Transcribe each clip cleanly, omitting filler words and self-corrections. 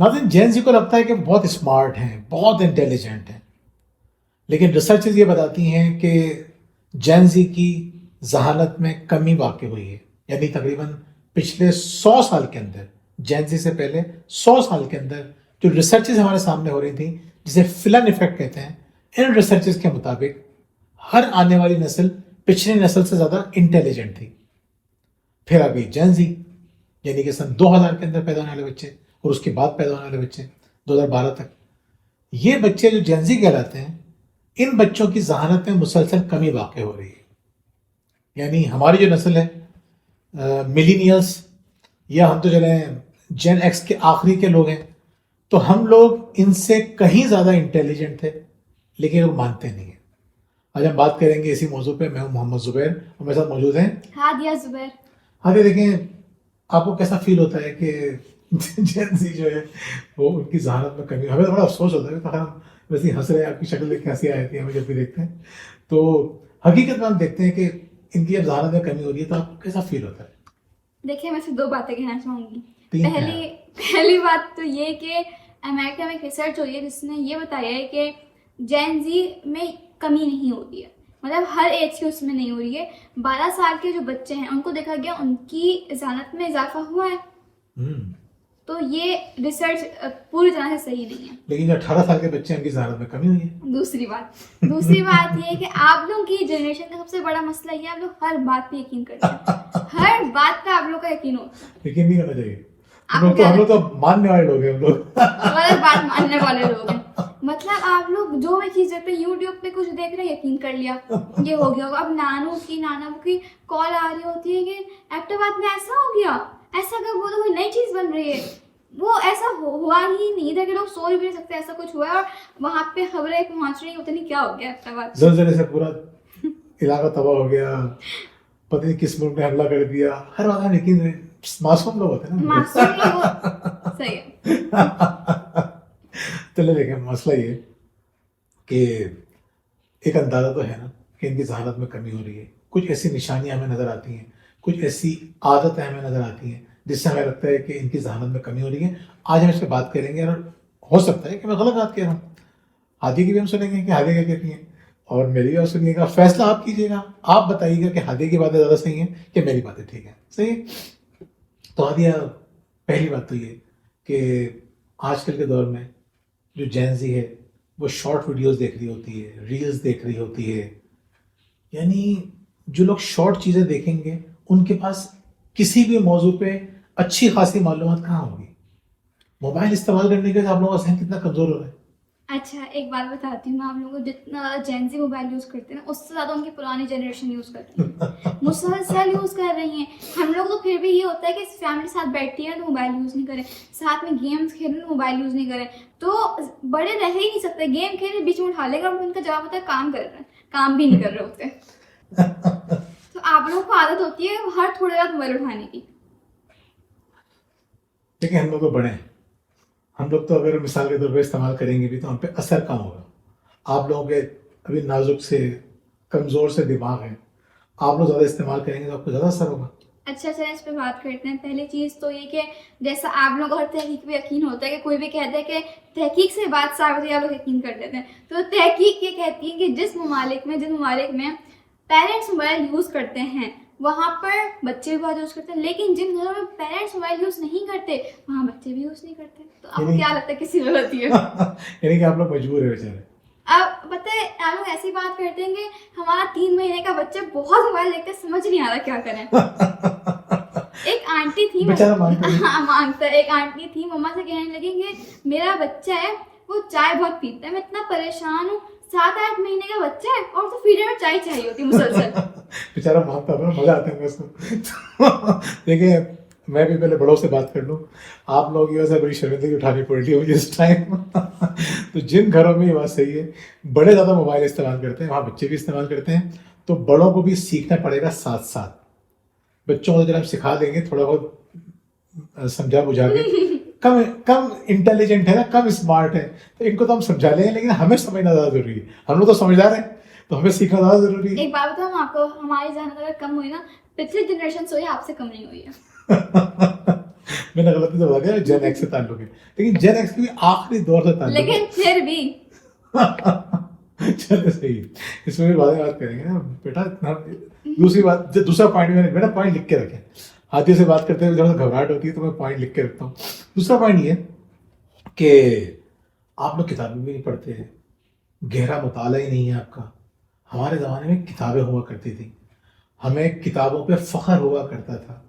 नाज़रीन, जेन ज़ी को लगता है कि बहुत स्मार्ट हैं, बहुत इंटेलिजेंट हैं, लेकिन रिसर्चेज ये बताती हैं कि जेन ज़ी की जहानत में कमी वाक़ई हुई है। यानी तकरीबन पिछले 100 साल के अंदर, जेन ज़ी से पहले 100 साल के अंदर जो रिसर्चेज हमारे सामने हो रही थी, जिसे फिलन इफेक्ट कहते हैं, इन रिसर्चेज के मुताबिक हर आने वाली नस्ल पिछली नस्ल से ज़्यादा इंटेलिजेंट थी। फिर आ गई जेन ज़ी, यानी कि सन 2000 के अंदर पैदा होने वाले बच्चे और उसके बाद पैदा होने वाले बच्चे 2012 तक। ये बच्चे जो जेन ज़ी कहलाते हैं, इन बच्चों की जहानत में मुसलसल कमी वाक़ई हो रही है। यानी हमारी जो नस्ल है मिलीनियल्स, या हम तो चले जेन एक्स के आखिरी के लोग हैं, तो हम लोग इनसे कहीं ज़्यादा इंटेलिजेंट थे, लेकिन लोग मानते नहीं हैं। आज हम बात करेंगे इसी मौजू पे। मैं हूं मोहम्मद जुबैर और मेरे साथ मौजूद हैं हादिया जुबैर। हादिया, देखें आपको कैसा फील होता है कि जेन ज़ी जो है वो उनकी जहानत में कमी? हमें तो बड़ा अफसोस होता है, तो हम वैसे ही हंस रहे हैं, आपकी शक्ल देख के हंसी आ जाती है हमें जब भी देखते हैं। तो हकीकत में हम देखते हैं कि इनकी जब जहानत में कमी हो रही है तो आपको कैसा फील होता है? देखिए, मैं सिर्फ दो बातें कहना चाहूंगी। तीन पहली बात तो ये कि अमेरिका में एक रिसर्च हुई है जिसने ये बताया है कि जेन ज़ी में कमी नहीं हो रही है, मतलब हर एज की उसमें नहीं हो रही है। 12 साल के जो बच्चे हैं उनको देखा गया, उनकी जहानत में इजाफा हुआ है। तो ये रिसर्च पूरी तरह से सही नहीं है। लेकिन जो 18 साल के बच्चे हैं, उनकी जहानत में कमी हुई है। दूसरी बात ये है कि आप लोगों की जनरेशन का सबसे बड़ा मसला ये है, आप लोग हर बात पे यकीन करते हैं। हर बात पे आप लोग का यकीन होता है। यकीन नहीं करना चाहिए। हम लोग तो मानने वाले लोग हैं, हम लोग गलत बात मानने वाले लोग हैं। मतलब आप लोग जो भी चीज देखते हैं, यूट्यूब पे कुछ देख रहे हैं, यकीन कर लिया ये हो गया होगा। अब नानू की कॉल आ रही होती है कि एबटाबाद में ऐसा हो गया, ऐसा कर, वो तो कोई नई चीज बन रही है। वो ऐसा हुआ ही नहीं था कि लोग सोच भी नहीं सकते ऐसा कुछ हुआ है, और वहां पे खबरें पहुंच रही होती नहीं क्या हो गया एबटाबाद। ज़लज़ले से पूरा इलाका तबाह हो गया, पता नहीं किस मुल्क ने हमला कर दिया। हर बात में यकीन, मासूम लोग होते हैं ना, मासूम लोग। सही है। चले देखें, मसला ये कि एक अंदाजा तो है ना कि इनकी जहानत में कमी हो रही है। कुछ ऐसी निशानियां हमें नजर आती हैं, कुछ ऐसी आदतें हमें नजर आती हैं जिससे हमें लगता है कि इनकी जहानत में कमी हो रही है। आज हम इस पर बात करेंगे और हो सकता है कि मैं गलत बात कह रहा हूँ। हादी की भी हम सुनेंगे कि हादी क्या कहती हैं, और मेरी भी आप सुनिएगा। फैसला आप कीजिएगा, आप बताइएगा कि हादी की बातें ज़्यादा सही हैं कि मेरी बातें ठीक हैं। सही है? तो हादिया, पहली बात तो ये कि आजकल के दौर में जो जेन ज़ी है वो शॉर्ट वीडियोस देख रही होती है, रील्स देख रही होती है। यानी जो लोग शॉर्ट चीज़ें देखेंगे उनके पास किसी भी मौजू पे अच्छी खासी मालूमात कहाँ होगी? मोबाइल इस्तेमाल करने के बाद आप लोगों का जहन कितना कमज़ोर हो रहा है। अच्छा, एक बात बताती हूँ मैं, आप लोगों को जितना ज़्यादा जेन ज़ी मोबाइल यूज़ करते हैं ना, उससे ज़्यादा उनकी पुरानी जनरेशन यूज़ करती है। मुसलसल यूज़ कर रही हैं। हम लोग तो फिर भी ये होता है कि फैमिली साथ बैठी है तो मोबाइल यूज़ नहीं करें, साथ में गेम्स खेलें तो मोबाइल यूज़ नहीं करें। तो बड़े रह ही नहीं सकते, गेम खेलने बीच में उठा लेगा और उनका जवाब होता है काम कर रहे हैं, काम भी नहीं कर रहे होते। तो आप लोगों को आदत होती है हर थोड़ी देर मोबाइल उठाने की। देखिए, हम लोग तो बड़े हैं, हम लोग तो अगर मिसाल के तौर पर इस्तेमाल करेंगे भी तो हम पे असर कम होगा। आप लोगों के अभी नाजुक से कमज़ोर से दिमाग है, आप लोग ज़्यादा इस्तेमाल करेंगे तो आपको ज़्यादा असर होगा। अच्छा, चलें इस पे बात करते हैं। पहली चीज़ तो ये कि जैसा आप लोग हर तहकीक पे यकीन होता है कि कोई भी कहता है कि तहकीक से बात साबित है, आप लोग यकीन कर लेते हैं। तो तहकीक ये कहती है कि जिन ममालिक में पेरेंट्स मोबाइल यूज़ करते हैं वहाँ पर बच्चे भी बहुत यूज़ करते हैं, लेकिन जिन घरों में पेरेंट्स मोबाइल यूज़ नहीं करते वहाँ बच्चे भी यूज़ नहीं करते। तो आपको क्या लगता है किसकी गलती है? यानी कि आप लोग मजबूर है बेचारे। अब पता है, आप लोग ऐसी बात करते हैं कि हमारा 3 महीने का बच्चा बहुत मोबाइल देखते, समझ नहीं आ रहा क्या करें। एक आंटी थी, मांगता है, एक आंटी थी, मम्मा से कहने लगी कि मेरा बच्चा है वो चाय बहुत पीता है, मैं इतना परेशान हूँ, 7-8 महीने का बच्चा है और तो फीडर में चाय चाहिए होती है मुसलसल। बेचारा मांगता है, मजा आता है उसको। देखिए, मैं भी पहले बड़ों से बात कर लूँ, आप लोगों की वजह से बड़ी शर्मिंदगी उठानी पड़ रही है मुझे इस टाइम। तो जिन घरों में ये बात सही है, बड़े ज़्यादा मोबाइल इस्तेमाल करते हैं, वहाँ बच्चे भी इस्तेमाल करते हैं, तो बड़ों को भी सीखना पड़ेगा साथ साथ। बच्चों को जब हम सिखा देंगे थोड़ा बहुत समझा बुझा के, कम इंटेलिजेंट है ना, कम स्मार्ट है, तो इनको तो हम समझा लेंगे, लेकिन हमें समझना ज़्यादा जरूरी है। हम लोग तो समझदार हैं, तो हमें सीखना ज़्यादा जरूरी है। एक बात बताऊँ आपको, हमारी जहानत अगर कम हुई ना, पिछली जनरेशन से हुई, आपसे कम नहीं हुई है। मैंने गलती से बता दिया जेन एक्स से ताल्लुक है, लेकिन जेन एक्स की भी आखिरी दौर से ताल्लुक है। लेकिन फिर भी चलो सही है, इसमें भी बाद में बात करेंगे ना बेटा। दूसरी बात, जो दूसरा पॉइंट मैंने पॉइंट लिख के रखे, हाथी से बात करते हुए जब घबराहट होती है तो मैं पॉइंट लिख के रखता हूँ। दूसरा पॉइंट ये कि आप लोग किताबें भी नहीं पढ़ते, गहरा मुताला ही नहीं है आपका। हमारे ज़माने में किताबें हुआ करती थी, हमें किताबों पे फ़ख्र हुआ करता था,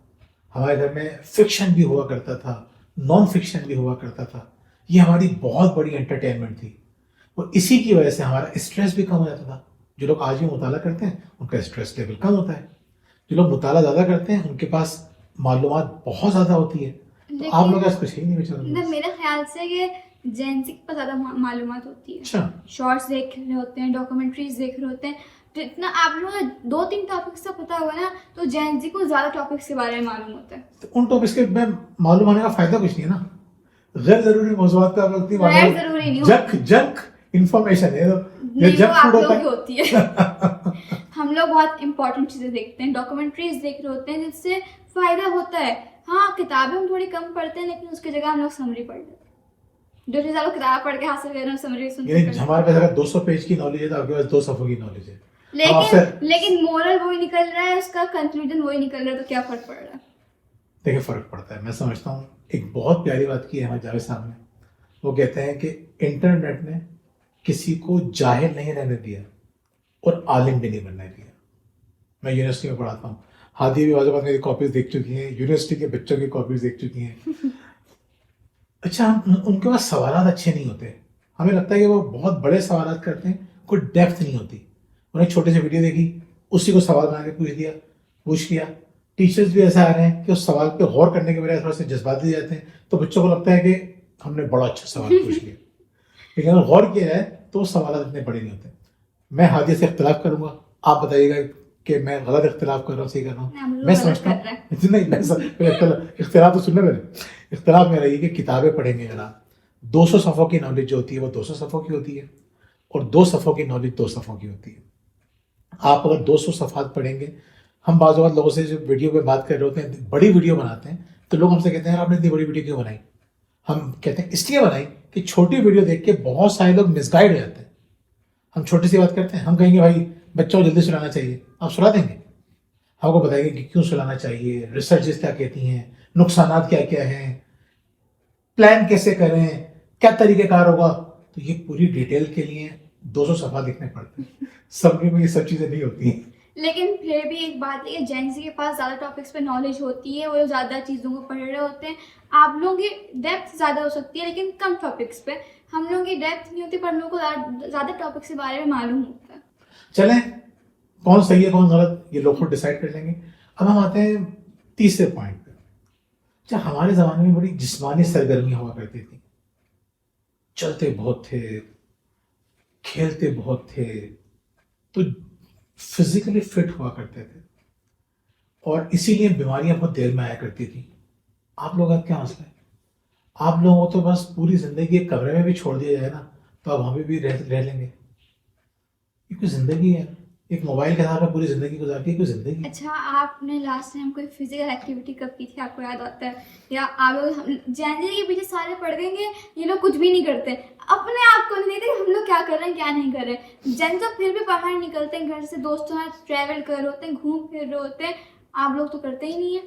हमारे घर में फिक्शन भी हुआ करता था, नॉन फिक्शन भी हुआ करता था। ये हमारी बहुत बड़ी एंटरटेनमेंट थी, और इसी की वजह से हमारा स्ट्रेस भी कम हो जाता था। जो लोग आज भी मुताला करते हैं उनका स्ट्रेस लेवल कम होता है, जो लोग मुताला ज़्यादा करते हैं उनके पास मालूमात बहुत ज़्यादा होती है। तो आप लोग ऐसा कुछ ही नहीं बेचारा। मेरे ख्याल से ये जेंजी के पास ज़्यादा मालूमात होती है। अच्छा, शॉर्ट्स देख रहे होते हैं, डॉक्यूमेंट्रीज देख रहे होते हैं, तो इतना आप लोगों 2-3 टॉपिक्स का पता होगा ना, तो जेंजी को ज़्यादा टॉपिक्स के बारे में मालूम होता है। तो उन टॉपिक्स के में मालूम होने का फायदा कुछ नहीं है ना। गैर जरूरी मौजूदात का वक्त गैर जरूरी नहीं, जंक इंफॉर्मेशन है, नहीं वो आप लोग की है। होती है। हम लोग बहुत इंपॉर्टेंट चीजें देखते हैं, डॉक्यूमेंट्रीज देख रहे होते हैं जिससे फायदा होता है। हाँ, किताबें हम थोड़ी कम पढ़ते हैं, लेकिन उसकी जगह हम लोग समरी पढ़ लेते हैं। जो चीज आप लोग किताब पढ़ के हासिल कर रहे हो, समरी सुन यानी हमारे पास अगर 200 पेज की नॉलेज है तो आपके पास 2 सफ़ों की नॉलेज है। लेकिन मोरल वही निकल रहा है, उसका कंक्लूजन वही निकल रहा है, तो क्या फर्क पड़ रहा है? देखिए फर्क पड़ता है, मैं समझता हूँ। एक बहुत प्यारी बात की है हमारे जावेद साहब ने, वो कहते हैं कि इंटरनेट ने किसी को जाहिल नहीं रहने दिया और आलिम भी नहीं बनने दिया। मैं यूनिवर्सिटी में पढ़ाता हूँ, हादी भी बाज़ मेरी कॉपीज देख चुकी हैं, यूनिवर्सिटी के बच्चों की कॉपीज देख चुकी हैं। अच्छा, उनके पास सवालात अच्छे नहीं होते, हमें लगता है कि वो बहुत बड़े सवालात करते हैं, कोई डेप्थ नहीं होती। उन्हें छोटे से वीडियो देखी, उसी को सवाल बना के पूछ लिया। टीचर्स भी ऐसा आ रहे हैं कि उस सवाल पे गौर करने के बजाय थोड़ा से जज्बाती जाते हैं, तो बच्चों को लगता है कि हमने बड़ा अच्छा सवाल पूछ लिया। लेकिन अगर गौर किया जाए तो सवाल इतने बड़े नहीं होते। मैं हादी से इख्तिलाफ करूंगा, आप बताइएगा कि मैं गलत इख्तिलाफ कर रहा हूँ, सही कर रहा हूँ। मैं समझता हूँ नहीं, इख्तिलाफ तो सुनने मेरे, इख्तिलाफ मेरा ये कि किताबें पढ़ेंगे जरा, 200 सफ़ों की नॉलेज जो होती है वो 200 सफ़ों की होती है, और 2 सफ़ों की नॉलेज 2 सफ़ों की होती है। आप अगर 200 सफ़ात पढ़ेंगे, हम बाज़ लोगों से जो वीडियो पे बात कर रहे होते हैं, बड़ी वीडियो बनाते हैं, तो लोग हमसे कहते हैं यार आपने इतनी बड़ी वीडियो क्यों बनाई? हम कहते हैं इसलिए बनाई कि छोटी वीडियो देख के बहुत सारे लोग मिसगाइड हो जाते हैं। हम छोटी सी बात करते हैं, हम कहेंगे भाई बच्चों को जल्दी सुलाना चाहिए, आप सुला देंगे? हमको बताएंगे कि क्यों सुलाना चाहिए, रिसर्चेस क्या कहती हैं, नुकसानात क्या क्या हैं, प्लान कैसे करें, क्या तरीक़ेकार होगा। तो ये पूरी डिटेल के लिए 200 सफ़ा लिखने पड़ते हैं। सब में ये सब चीज़ें नहीं होती हैं। लेकिन फिर भी एक बात है कि जेंजी के पास ज़्यादा टॉपिक्स पे नॉलेज होती है, वो ज़्यादा चीज़ों को पढ़ रहे होते हैं। आप लोगों की डेप्थ ज़्यादा हो सकती है लेकिन कम टॉपिक्स पे, हम लोगों की डेप्थ नहीं होती पर हम लोगों को ज़्यादा टॉपिक्स के बारे में मालूम होता है। चलें, कौन सही है कौन गलत ये लोग खुद डिसाइड कर लेंगे। अब हम आते हैं तीसरे पॉइंट पे। अच्छा, हमारे ज़माने में बड़ी जिस्मानी सरगर्मी हुआ करती थी, चलते बहुत थे, खेलते बहुत थे, तो फिजिकली फिट हुआ करते थे, और इसीलिए बीमारियां बहुत देर में आया करती थी। आप लोग अब क्या मसला है? आप लोगों को तो बस पूरी जिंदगी एक कमरे में भी छोड़ दिया जाए ना तो आप वहां भी रह लेंगे। ये कोई जिंदगी है? एक मोबाइल के साथ में पूरी जिंदगी गुजारती है कोई जिंदगी? अच्छा, आपने लास्ट टाइम कोई फिजिकल एक्टिविटी कब की थी, आपको याद आता है? या आप लोग जेंजी के पीछे सारे पड़ गएंगे, ये लोग कुछ भी नहीं करते, अपने आप को नहीं देखते हम लोग क्या कर रहे हैं क्या नहीं कर रहे हैं। जेंजी तो फिर भी बाहर निकलते हैं, घर से दोस्तों के साथ ट्रैवल कर रहे होते हैं, घूम फिर रहे होते हैं। आप लोग तो करते ही नहीं है।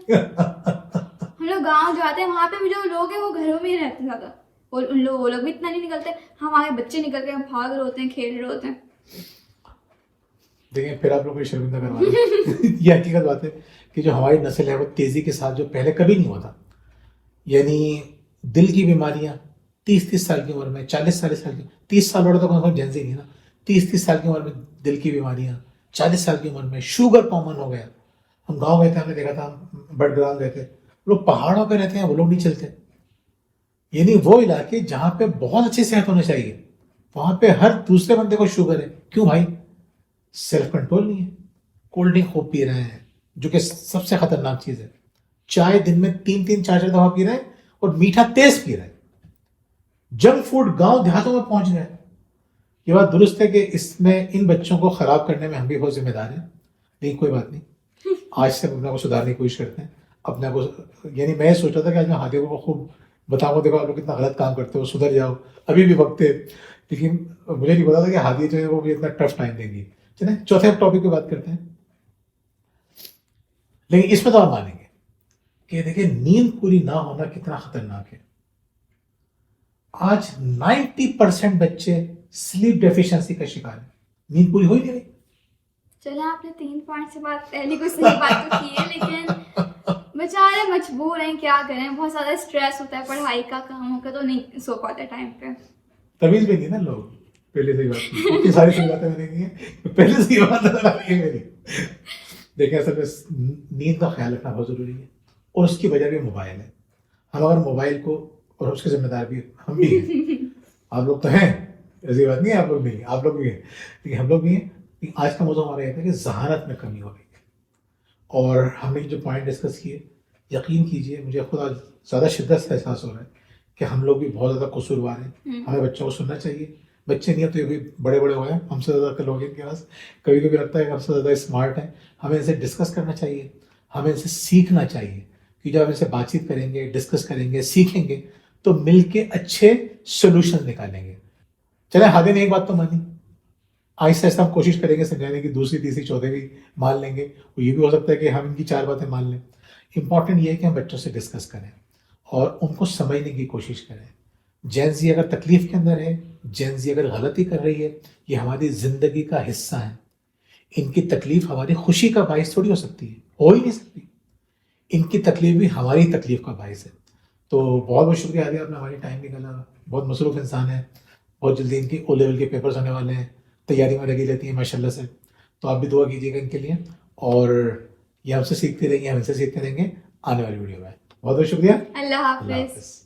हम लोग गाँव जाते हैं, वहाँ पे भी जो लोग हैं वो घरों में ही रहते हैं ज़्यादा, वो लोग भी इतना नहीं निकलते। हमारे बच्चे निकल के हम भाग रहे होते हैं, खेल रहे होते हैं। देखिए फिर आप लोग को शर्मिंदा करवा रहे हैं। ये हकीकत बात है कि जो हमारी नस्ल है वो तेज़ी के साथ, जो पहले कभी नहीं हुआ था, यानी दिल की बीमारियां 30-30 साल की उम्र में, 40-40 साल की, 30 साल वाले तो कम से कम जेंजी नहीं ना, 30-30 साल की उम्र में दिल की बीमारियां, 40 साल की उम्र में शुगर कॉमन हो गया। हम गाँव गए थे, हमने देखा था, हम बड़ग्राम गए थे, लोग पहाड़ों पर रहते हैं, वो लोग नहीं चलते। यानी वो इलाके जहाँ पे बहुत अच्छी सेहत होनी चाहिए, वहाँ पे हर दूसरे बंदे को शुगर है। क्यों भाई? सेल्फ कंट्रोल नहीं है। कोल्ड ड्रिंक खूब पी रहे हैं, जो कि सबसे खतरनाक चीज है। चाय दिन में 3-3, 4-4 दफा पी रहे हैं, और मीठा तेज पी रहे हैं। जंक फूड गांव देहातों में पहुंच गए। ये बात दुरुस्त है कि इसमें इन बच्चों को खराब करने में हम भी बहुत जिम्मेदार हैं, लेकिन कोई बात नहीं, आज से अपने को सुधारने की कोशिश करते हैं। अपने को, यानी मैं सोच रहा था कि आज मैं हादिया को खूब बताऊंगा, देखो आप लोग कितना गलत काम करते हो, सुधर जाओ, अभी भी वक्त है। लेकिन मुझे नहीं पता था कि हादिया जो है वो मुझे इतना टफ टाइम देंगी। चले चौथे टॉपिक की बात करते हैं। लेकिन इसमें तो आप मानेंगे कि देखिए नींद पूरी ना होना कितना खतरनाक है। आज 90% बच्चे स्लीप डेफिशिएंसी का शिकार है, नींद पूरी हो ही नहीं रही। चलो आपने 3 पॉइंट से बात पहली कुछ सही बात तो की है, लेकिन बेचारे मजबूर हैं, क्या करें, बहुत ज्यादा स्ट्रेस होता है पढ़ाई का, कामों का, तो नहीं सो पाते टाइम पे। तमीज भी नहीं ना लोग, पहले से ही बात की, इतनी सारी सही बातें मैंने की है, पहले से ही बात है मेरी। देखिए असल में नींद का ख्याल रखना बहुत जरूरी है, और उसकी वजह भी मोबाइल है। हम अगर मोबाइल को, और उसके जिम्मेदार भी हम भी हैं, आप लोग तो हैं, ऐसी बात नहीं है आप लोग नहीं, आप लोग भी हैं, लेकिन हम लोग भी हैं। आज का मौजूद हमारा यह था कि जहानत में कमी हो रही है, और हमने जो पॉइंट डिस्कस किए, यकीन कीजिए मुझे खुद आज ज़्यादा शिद्दत से एहसास हो रहा है कि हम लोग भी बहुत ज़्यादा कसूरवार हैं। हमें बच्चों को सुनना चाहिए, बच्चे नहीं है तो ये भी बड़े बड़े हुए हैं, हमसे ज़्यादा लोग इनके पास, कभी कभी लगता है कि हमसे ज़्यादा स्मार्ट हैं। हमें इनसे डिस्कस करना चाहिए, हमें इनसे सीखना चाहिए, कि जब हम इनसे बातचीत करेंगे, डिस्कस करेंगे, सीखेंगे, तो मिलके अच्छे सोल्यूशन निकालेंगे। चले हादे ने एक बात तो मानी, आहिस्ता आहिस्ता हम कोशिश करेंगे समझाने की, दूसरी तीसरी चौथी भी मान लेंगे, और ये भी हो सकता है कि हम इनकी 4 बातें मान लें। इंपॉर्टेंट ये है कि हम बच्चों से डिस्कस करें और उनको समझने की कोशिश करें। जैन जी अगर तकलीफ के अंदर है, जैन जी अगर गलती कर रही है, ये हमारी जिंदगी का हिस्सा है। इनकी तकलीफ हमारी खुशी का बायस थोड़ी हो सकती है, हो ही नहीं सकती। इनकी तकलीफ भी हमारी तकलीफ का बायस है। तो बहुत बहुत शुक्रिया आदि, आपने हमारी टाइम निकाला। बहुत मसरूफ इंसान है, बहुत जल्दी इनकी ओ लेवल के पेपर्स होने वाले हैं, तैयारी में लगी रहती है माशाल्लाह से। तो आप भी दुआ कीजिएगा इनके लिए, और ये हमसे सीखते रहेंगे, हम इनसे सीखते रहेंगे आने वाली वीडियो में। बहुत बहुत शुक्रिया, अल्लाह अल्लाह हाफिज। हाफिज़।